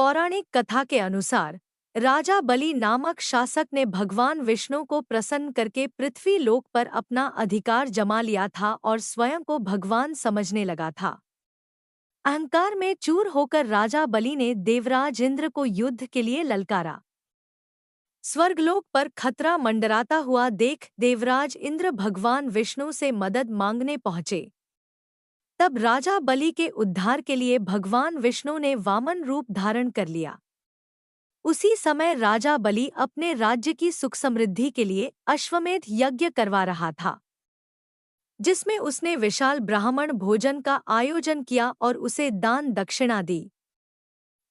पौराणिक कथा के अनुसार राजा बलि नामक शासक ने भगवान विष्णु को प्रसन्न करके पृथ्वी लोक पर अपना अधिकार जमा लिया था और स्वयं को भगवान समझने लगा था। अहंकार में चूर होकर राजा बलि ने देवराज इंद्र को युद्ध के लिए ललकारा। स्वर्गलोक पर खतरा मंडराता हुआ देख देवराज इंद्र भगवान विष्णु से मदद मांगने पहुंचे। तब राजा बलि के उद्धार के लिए भगवान विष्णु ने वामन रूप धारण कर लिया। उसी समय राजा बलि अपने राज्य की सुख समृद्धि के लिए अश्वमेध यज्ञ करवा रहा था, जिसमें उसने विशाल ब्राह्मण भोजन का आयोजन किया और उसे दान दक्षिणा दी।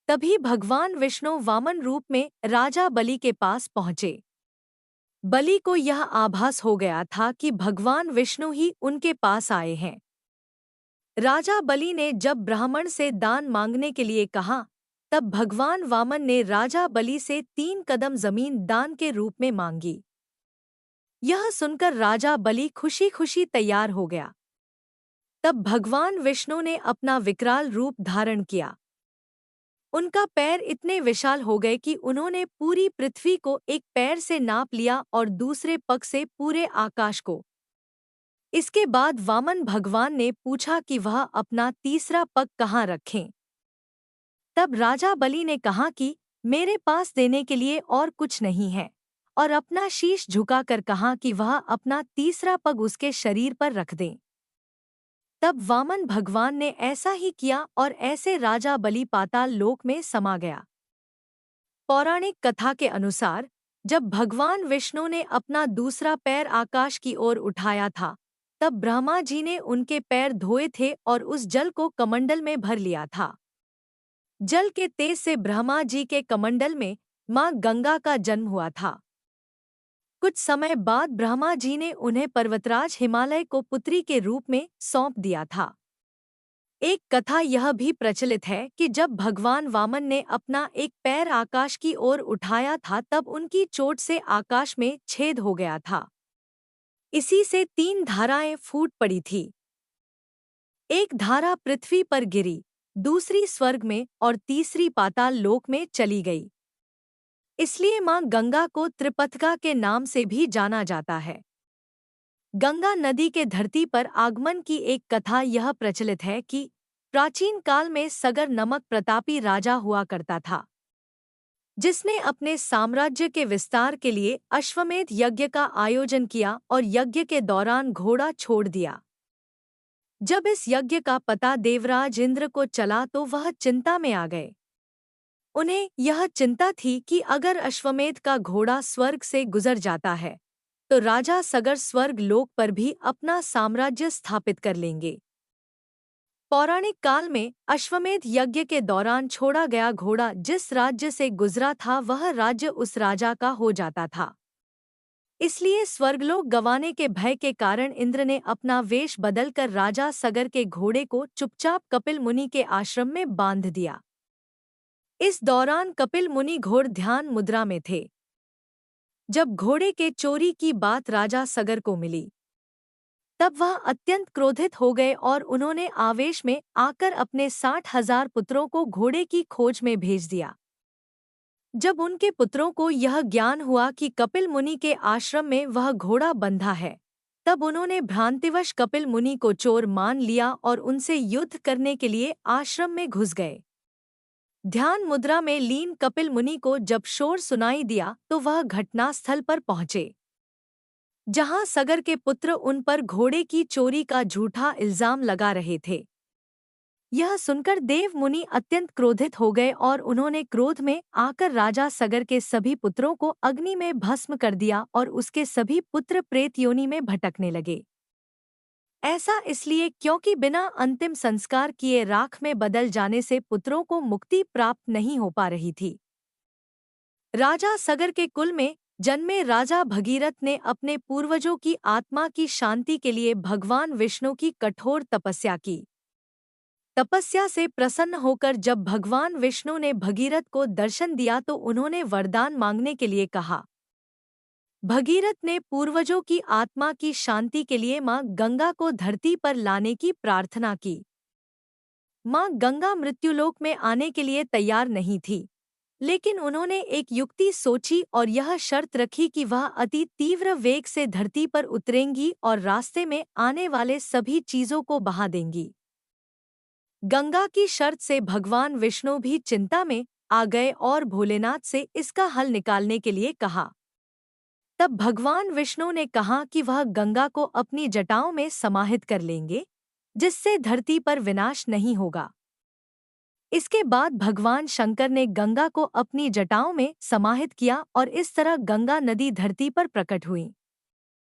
तभी भगवान विष्णु वामन रूप में राजा बलि के पास पहुंचे। बलि को यह आभास हो गया था कि भगवान विष्णु ही उनके पास आए हैं। राजा बलि ने जब ब्राह्मण से दान मांगने के लिए कहा, तब भगवान वामन ने राजा बलि से 3 कदम जमीन दान के रूप में मांगी। यह सुनकर राजा बलि खुशी खुशी तैयार हो गया। तब भगवान विष्णु ने अपना विकराल रूप धारण किया। उनका पैर इतने विशाल हो गए कि उन्होंने पूरी पृथ्वी को एक पैर से नाप लिया और दूसरे पग से पूरे आकाश को। इसके बाद वामन भगवान ने पूछा कि वह अपना तीसरा पग कहाँ रखें। तब राजा बलि ने कहा कि मेरे पास देने के लिए और कुछ नहीं है, और अपना शीश झुकाकर कहा कि वह अपना तीसरा पग उसके शरीर पर रख दें। तब वामन भगवान ने ऐसा ही किया और ऐसे राजा बलि पाताल लोक में समा गया। पौराणिक कथा के अनुसार जब भगवान विष्णु ने अपना दूसरा पैर आकाश की ओर उठाया था, तब ब्रह्मा जी ने उनके पैर धोए थे और उस जल को कमंडल में भर लिया था। जल के तेज से ब्रह्मा जी के कमंडल में मां गंगा का जन्म हुआ था। कुछ समय बाद ब्रह्मा जी ने उन्हें पर्वतराज हिमालय को पुत्री के रूप में सौंप दिया था। एक कथा यह भी प्रचलित है कि जब भगवान वामन ने अपना एक पैर आकाश की ओर उठाया था, तब उनकी चोट से आकाश में छेद हो गया था। इसी से 3 धाराएं फूट पड़ी थी। एक धारा पृथ्वी पर गिरी, दूसरी स्वर्ग में और तीसरी पाताल लोक में चली गई। इसलिए मां गंगा को त्रिपथगा के नाम से भी जाना जाता है। गंगा नदी के धरती पर आगमन की एक कथा यह प्रचलित है कि प्राचीन काल में सगर नमक प्रतापी राजा हुआ करता था, जिसने अपने साम्राज्य के विस्तार के लिए अश्वमेध यज्ञ का आयोजन किया और यज्ञ के दौरान घोड़ा छोड़ दिया। जब इस यज्ञ का पता देवराज इंद्र को चला तो वह चिंता में आ गए। उन्हें यह चिंता थी कि अगर अश्वमेध का घोड़ा स्वर्ग से गुजर जाता है, तो राजा सगर स्वर्ग लोक पर भी अपना साम्राज्य स्थापित कर लेंगे। पौराणिक काल में अश्वमेध यज्ञ के दौरान छोड़ा गया घोड़ा जिस राज्य से गुजरा था, वह राज्य उस राजा का हो जाता था। इसलिए स्वर्गलोक गंवाने के भय के कारण इंद्र ने अपना वेश बदलकर राजा सगर के घोड़े को चुपचाप कपिल मुनि के आश्रम में बांध दिया। इस दौरान कपिल मुनि घोर ध्यान मुद्रा में थे। जब घोड़े के चोरी की बात राजा सगर को मिली, तब वह अत्यंत क्रोधित हो गए और उन्होंने आवेश में आकर अपने 60,000 पुत्रों को घोड़े की खोज में भेज दिया। जब उनके पुत्रों को यह ज्ञान हुआ कि कपिल मुनि के आश्रम में वह घोड़ा बंधा है, तब उन्होंने भ्रांतिवश कपिल मुनि को चोर मान लिया और उनसे युद्ध करने के लिए आश्रम में घुस गए। ध्यान मुद्रा में लीन कपिल मुनि को जब शोर सुनाई दिया तो वह घटनास्थल पर पहुंचे, जहां सगर के पुत्र उन पर घोड़े की चोरी का झूठा इल्जाम लगा रहे थे। यह सुनकर देव मुनि अत्यंत क्रोधित हो गए और उन्होंने क्रोध में आकर राजा सगर के सभी पुत्रों को अग्नि में भस्म कर दिया और उसके सभी पुत्र प्रेत योनि में भटकने लगे। ऐसा इसलिए क्योंकि बिना अंतिम संस्कार किए राख में बदल जाने से पुत्रों को मुक्ति प्राप्त नहीं हो पा रही थी। राजा सगर के कुल में जन्मे राजा भगीरथ ने अपने पूर्वजों की आत्मा की शांति के लिए भगवान विष्णु की कठोर तपस्या की। तपस्या से प्रसन्न होकर जब भगवान विष्णु ने भगीरथ को दर्शन दिया तो उन्होंने वरदान मांगने के लिए कहा। भगीरथ ने पूर्वजों की आत्मा की शांति के लिए मां गंगा को धरती पर लाने की प्रार्थना की। माँ गंगा मृत्युलोक में आने के लिए तैयार नहीं थी, लेकिन उन्होंने एक युक्ति सोची और यह शर्त रखी कि वह अति तीव्र वेग से धरती पर उतरेंगी और रास्ते में आने वाले सभी चीजों को बहा देंगी। गंगा की शर्त से भगवान विष्णु भी चिंता में आ गए और भोलेनाथ से इसका हल निकालने के लिए कहा। तब भगवान विष्णु ने कहा कि वह गंगा को अपनी जटाओं में समाहित कर लेंगे, जिससे धरती पर विनाश नहीं होगा। इसके बाद भगवान शंकर ने गंगा को अपनी जटाओं में समाहित किया और इस तरह गंगा नदी धरती पर प्रकट हुई।